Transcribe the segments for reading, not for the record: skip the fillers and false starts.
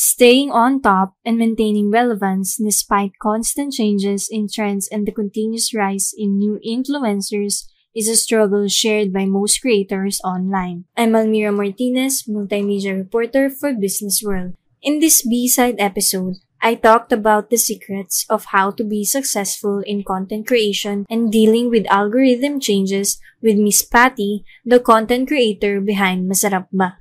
Staying on top and maintaining relevance despite constant changes in trends and the continuous rise in new influencers is a struggle shared by most creators online. I'm Almira Martinez, multimedia reporter for Business World. In this B-side episode, I talked about the secrets of how to be successful in content creation and dealing with algorithm changes with Miss Patty, the content creator behind Masarap Ba.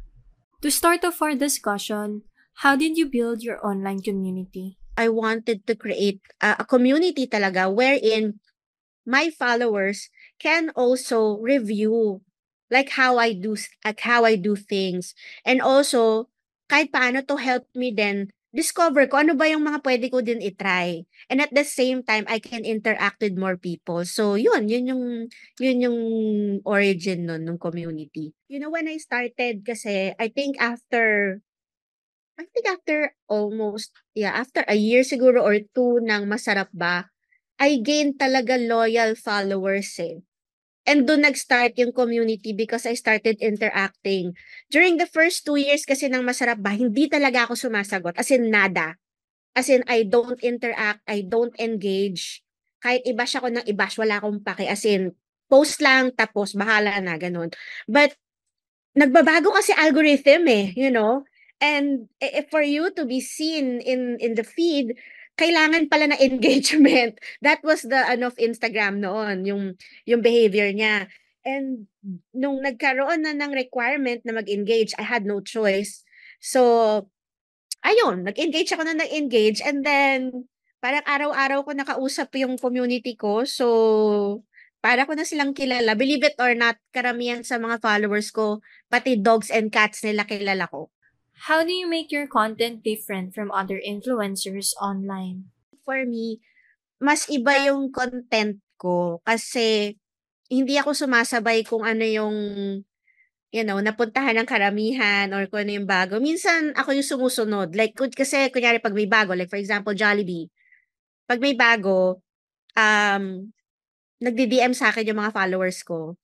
To start off our discussion, how did you build your online community? I wanted to create a community talaga wherein my followers can also review like how I do things, and also kahit paano to help me then discover ko ano ba yung mga pwede ko din i-try, and at the same time I can interact with more people. So yun yung origin nun nung community. You know, when I started kasi I think after almost, yeah, after a year siguro or 2 ng Masarap Ba, I gained talaga loyal followers, eh. And dun nag-start yung community because I started interacting. During the first 2 years kasi ng Masarap Ba, hindi talaga ako sumasagot, as in nada. As in, I don't interact, I don't engage. Kahit i-bash ako ng i-bash, wala akong pake. As in, post lang tapos bahala na, gano'n. But nagbabago kasi algorithm, eh, you know? And for you to be seen in the feed, kailangan pala na engagement. That was the ano of Instagram noon, yung behavior niya. And nung nagkaroon na ng requirement na mag-engage, I had no choice. So, ayun, nag-engage ako na nag-engage, and then parang araw-araw ko nakausap yung community ko. So, para ko na silang kilala. Believe it or not, karamihan sa mga followers ko, pati dogs and cats nila kilala ko. How do you make your content different from other influencers online? For me, mas iba yung content ko kasi hindi ako sumasabay kung ano yung, napuntahan ng karamihan or kung ano yung bago. Minsan ako yung sumusunod. Like, kasi kunyari pag may bago, like for example, Jollibee. Pag may bago, um, nagdi-DM sa akin yung mga followers ko.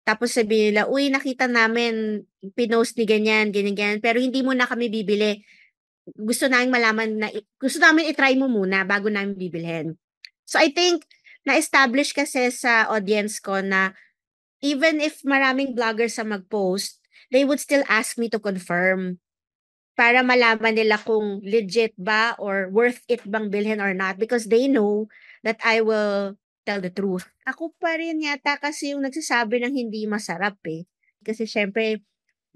Tapos sabihin nila, "Uy, nakita namin pinost ni ganyan, ganyan, ganyan, pero hindi muna kami bibili. Gusto namin i-try mo muna bago namin bibilhin." So I think na-establish kasi sa audience ko na even if maraming vloggers ang mag-post, they would still ask me to confirm para malaman nila kung legit ba or worth it bang bilhin or not, because they know that I will tell the truth. Ako pa rin yata kasi yung nagsasabi ng hindi masarap, eh. Kasi siyempre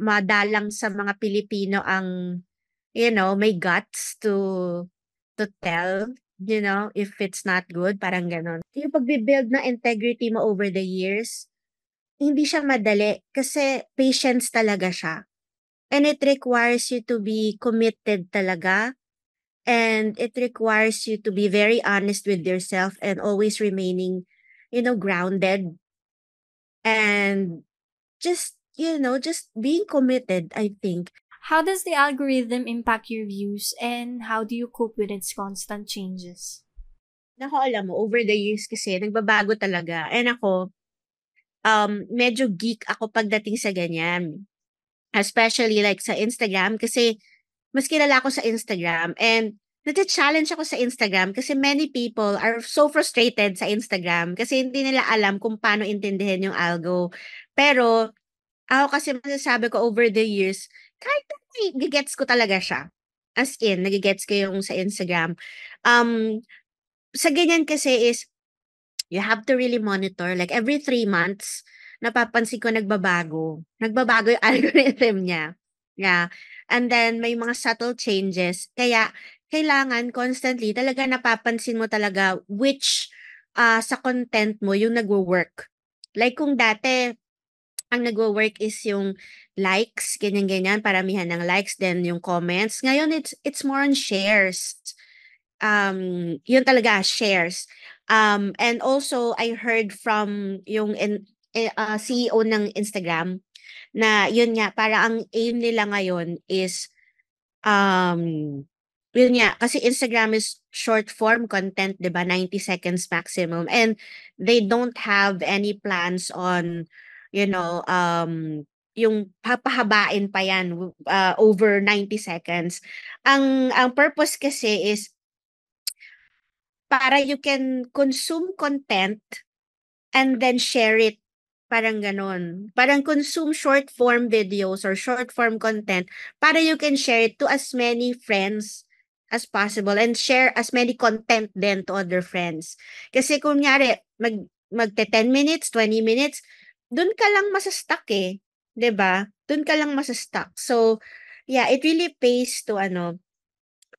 madalang sa mga Pilipino ang, may guts to tell, if it's not good, parang gano'n. Yung pagbi-build ng integrity mo over the years, hindi siya madali kasi patience talaga siya. And it requires you to be committed talaga, and it requires you to be very honest with yourself and always remaining, grounded, and just being committed, I think. How does the algorithm impact your views and how do you cope with its constant changes? Naku, alam mo, over the years kasi nagbabago talaga. And ako, medyo geek ako pagdating sa ganyan. Especially like sa Instagram kasi mas kilala ako sa Instagram, and nati-challenge ako sa Instagram kasi many people are so frustrated sa Instagram kasi hindi nila alam kung paano intindihin yung algo. Pero ako kasi masasabi ko over the years, kahit nagigets ko talaga siya. As in, nagigets ko yung sa Instagram. Um, sa ganyan kasi is, you have to really monitor. Like every 3 months, napapansin ko nagbabago. Nagbabago yung algorithm niya. Yeah. And then may mga subtle changes. Kaya kailangan constantly talaga napapansin mo talaga which sa content mo yung nagwo-work. Like kung dati ang nagwo-work is yung likes, ganyan-ganyan, paramihan ng likes, then yung comments. Ngayon it's more on shares. Yun talaga, shares. And also I heard from yung CEO ng Instagram na yun nga, para ang aim nila ngayon is, um, yun nga, kasi Instagram is short form content, 'di ba, 90 seconds maximum, and they don't have any plans on, you know, um, yung papahabain pa yan over 90 seconds. Ang purpose kasi is para you can consume content and then share it. Parang ganon. Parang consume short form videos or short form content para you can share it to as many friends as possible and share as many content then to other friends. Kasi kung nyari, magte 10 minutes, 20 minutes, dun ka lang masa-stuck eh. 'Di ba? Dun ka lang masa-stuck. So, yeah, it really pays to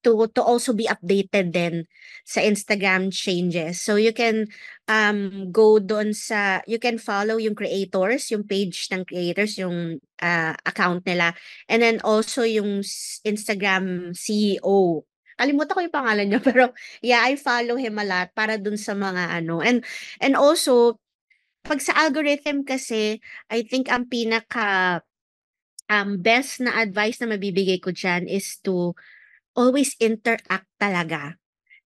to also be updated din sa Instagram changes. So you can go doon sa you can follow yung creators, yung page ng creators, yung account nila. And then also yung Instagram CEO. Kalimutan ko yung pangalan niya pero yeah, I follow him a lot para dun sa mga ano. And also pag sa algorithm kasi, I think ang pinaka best na advice na mabibigay ko diyan is to always interact talaga.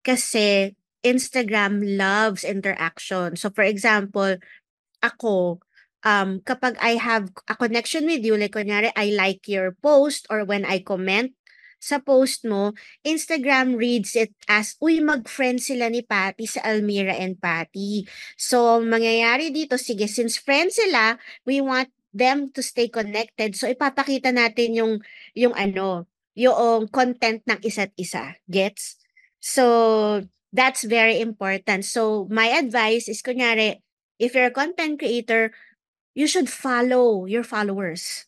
Kasi Instagram loves interaction. So for example, ako, kapag I have a connection with you, like kunyari, I like your post or when I comment sa post mo, Instagram reads it as, uy, mag-friend sila ni Patty sa Almira and Patty. So, mangyayari dito, sige, since friends sila, we want them to stay connected. So, ipapakita natin yung ano, yung content ng isa't isa. Gets? So, that's very important. So, my advice is, kunyari, if you're a content creator, you should follow your followers.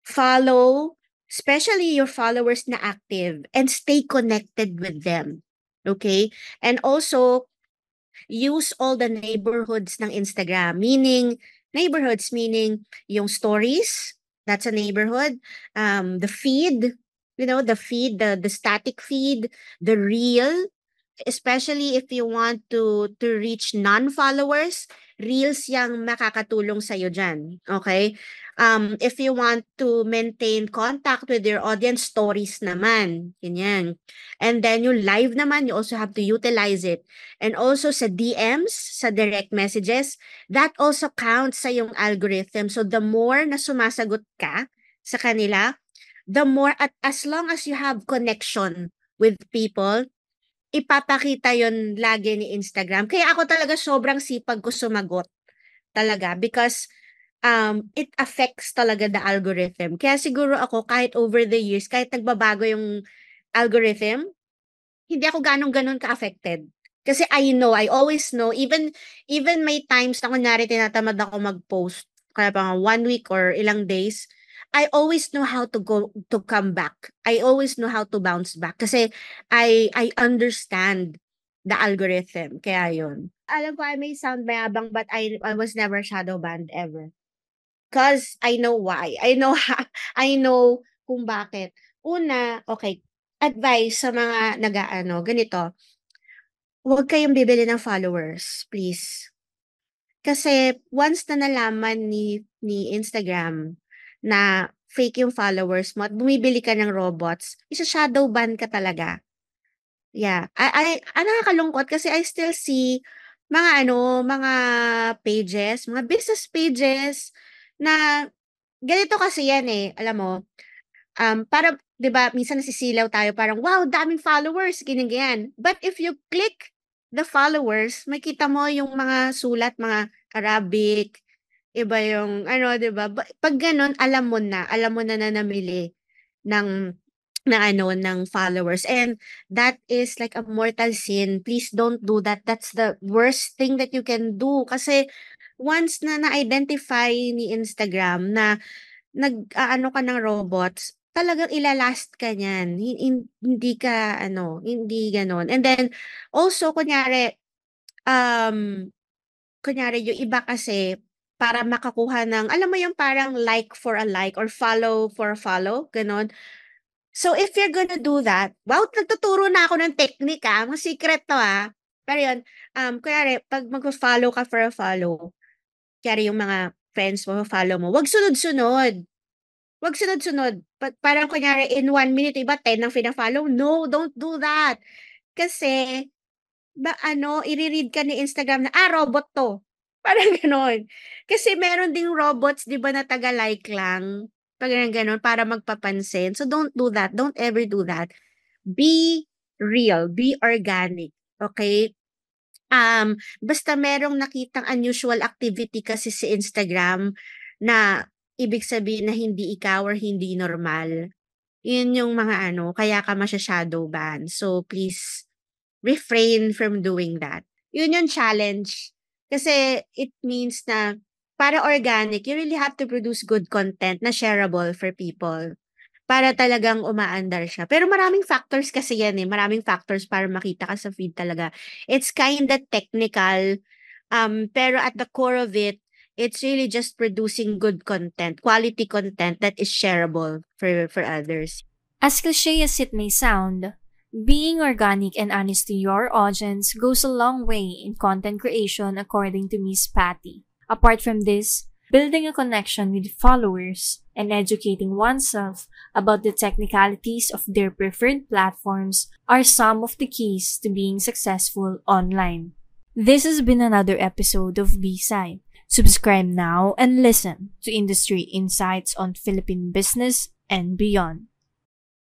Follow, especially your followers na active, and stay connected with them. Okay? And also, use all the neighborhoods ng Instagram. Neighborhoods meaning yung stories, that's a neighborhood. The feed, the static feed, the reel, especially if you want to reach non-followers, reels yang makakatulong sa'yo dyan. Okay? If you want to maintain contact with your audience, stories naman. Ganyan. And then yung live naman, you also have to utilize it. And also sa DMs, sa direct messages, that also counts sa yung algorithm. So the more na sumasagot ka sa kanila, the more, at as long as you have connection with people, ipapakita yon lagi ni Instagram. Kaya ako talaga sobrang sipag ko sumagot talaga because it affects talaga the algorithm. Kaya siguro ako kahit over the years, kahit nagbabago yung algorithm, hindi ako ganong-ganon ka-affected. Kasi I always know, even may times na kunyari tinatamad ako mag-post, kaya pa nga 1 week or ilang days, I always know how to come back. I always know how to bounce back kasi I understand the algorithm. Kaya yun. Alam ko I may sound mayabang but I was never shadow banned ever. Cause I know why. I know I know kung bakit. Una, okay, advice sa mga nag-aano, ganito. Huwag kayong bibili ng followers, please. Kasi once na nalaman ni Instagram na fake yung followers mo at bumibili ka ng robots, isa-shadow ban ka talaga. Yeah. Nakakalungkot kasi I still see mga pages, mga business pages na ganito kasi yan eh, alam mo, para 'di ba minsan nasisilaw tayo parang, "Wow, daming followers," ganyan. But if you click the followers, makita mo yung mga sulat, mga Arabic, iba yung ano, 'di ba? 'Pag gano'n alam mo na na namili ng ng followers and that is like a mortal sin. Please don't do that. That's the worst thing that you can do kasi once na na-identify ni Instagram na nag-aano ka ng robots, talagang ila-last ka niyan. Hindi ka ano, hindi gano'n. And then also um, kunyari yung iba kasi para makakuha ng alam mo yung parang like for a like or follow for a follow, gano'n. So if you're gonna do that, wow, nagtuturo na ako ng technique, mga secret 'to, Pero yun, kunyari 'pag magfo-follow ka for a follow, kunyari yung mga friends mo, follow mo, 'wag sunod-sunod. 'Wag sunod-sunod. Parang kunyari in 1 minute, iba 10 ang fina-follow. No, don't do that. Kasi ire-read ka ni Instagram na, robot 'to. Parang gano'n. Kasi meron ding robots 'di ba na taga-like lang, parang gano'n para magpapansin. So don't do that, don't ever do that. Be real, be organic, okay? Basta merong nakitang unusual activity kasi sa Instagram na ibig sabihin na hindi ikaw or hindi normal, yun yung mga ano, kaya ka masha-shadow ban. So please refrain from doing that. Yun yung challenge. Kasi it means na para organic, you really have to produce good content na shareable for people para talagang umaandar siya. Pero maraming factors kasi yan eh. Maraming factors para makita ka sa feed talaga. It's kinda technical, pero at the core of it, it's really just producing good content, quality content that is shareable for others. As cliche as it may sound, being organic and honest to your audience goes a long way in content creation according to Miss Patty. Apart from this, building a connection with followers and educating oneself about the technicalities of their preferred platforms are some of the keys to being successful online. This has been another episode of B-Side. Subscribe now and listen to industry insights on Philippine business and beyond.